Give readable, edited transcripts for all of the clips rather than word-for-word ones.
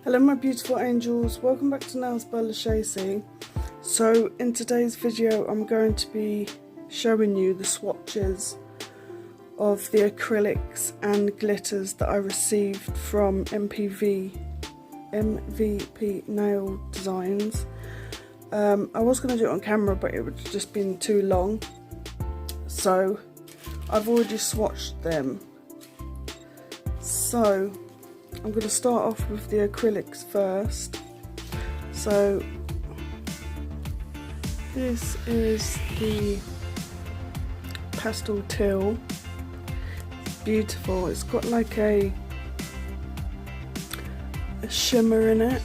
Hello my beautiful angels, welcome back to Nails by LJOLUSESI. So in today's video I'm going to be showing you the swatches of the acrylics and glitters that I received from MVP Nail Designs. I was going to do it on camera but it would have just been too long, so I've already swatched them. So I'm going to start off with the acrylics first. So this is the pastel teal. It's beautiful. It's got like a shimmer in it.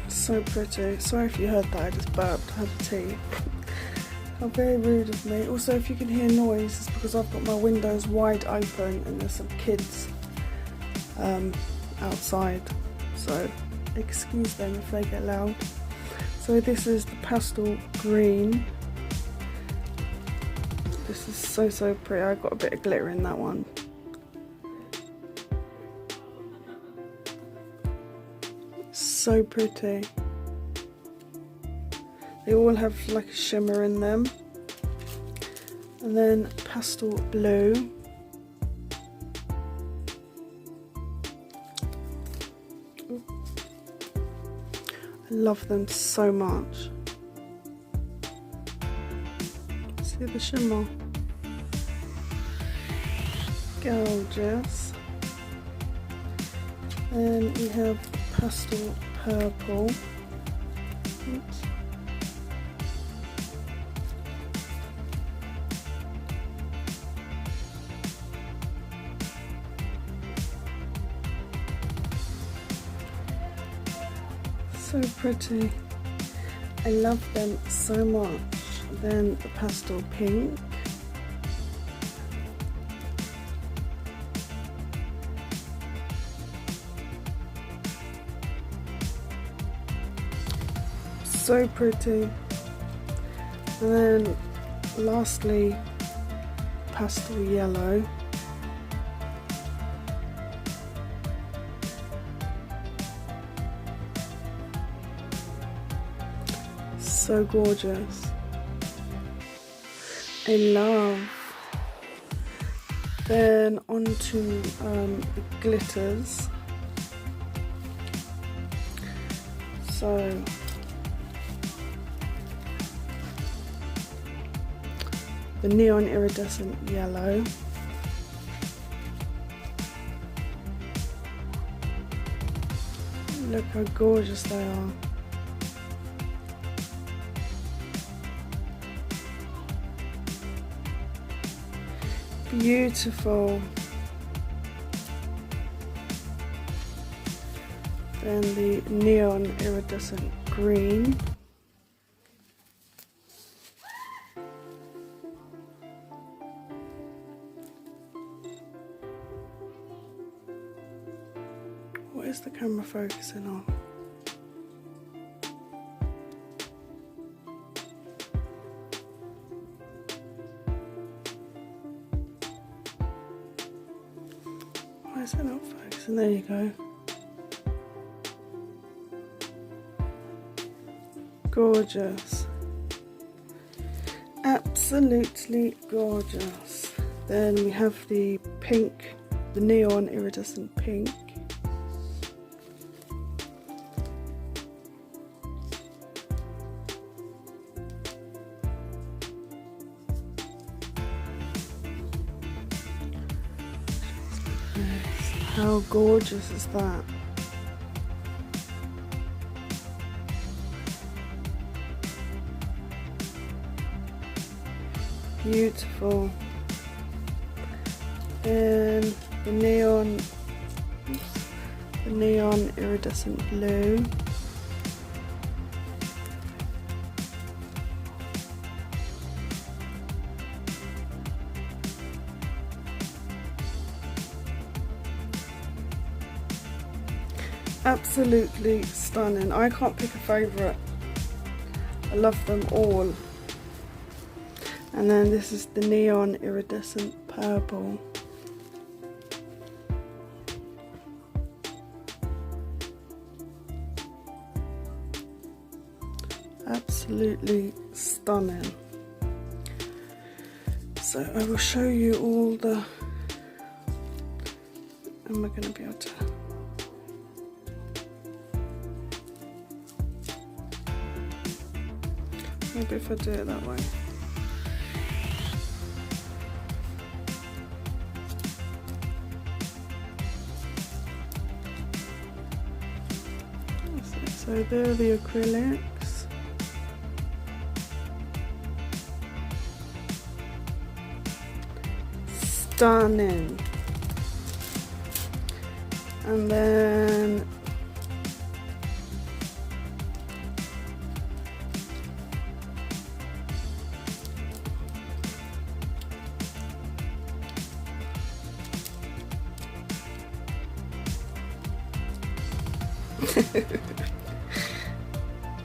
So pretty. Sorry if you heard that, I just burped, I had a tea. How very rude of me. Also, if you can hear noise, it's because I've got my windows wide open and there's some kids outside, so excuse them if they get loud. So this is the pastel green. This is so pretty. I got a bit of glitter in that one. So pretty. They all have like a shimmer in them. And then pastel blue. I love them so much. See the shimmer? Gorgeous. Then we have pastel purple. Oops. So pretty. I love them so much. Then the pastel pink. So pretty. And then lastly, pastel yellow. So gorgeous. I love. Then onto the glitters. So the neon iridescent yellow. Look how gorgeous they are. Beautiful. Then the neon iridescent green. What is the camera focusing on? Why is it not focusing? There you go. Gorgeous. Absolutely gorgeous. Then we have the pink, the neon iridescent pink. How gorgeous is that? Beautiful. And the neon iridescent blue. Absolutely stunning. I can't pick a favourite. I love them all. And then this is the neon iridescent purple. Absolutely stunning. So I will show you all the, and we're going to be able to, maybe if I do it that way. So there are the acrylics. Stunning. And then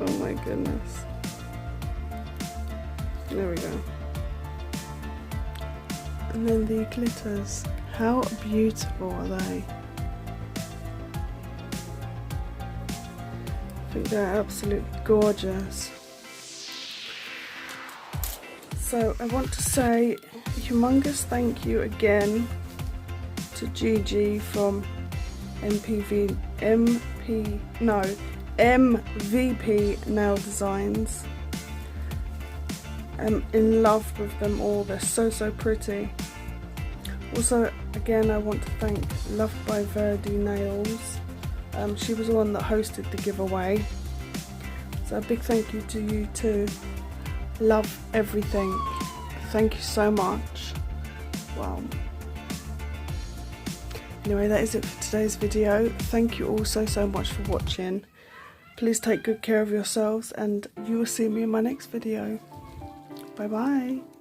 oh my goodness. There we go. And then the glitters. How beautiful are they? I think they're absolutely gorgeous. So I want to say a humongous thank you again to Gigi from MVP Nail Designs. I'm in love with them all, they're so pretty. Also, again, I want to thank Loved by Verdi Nails. She was the one that hosted the giveaway. So a big thank you to you too. Love everything. Thank you so much. Wow. Anyway, that is it for today's video. Thank you all so much for watching. Please take good care of yourselves and you will see me in my next video. Bye bye.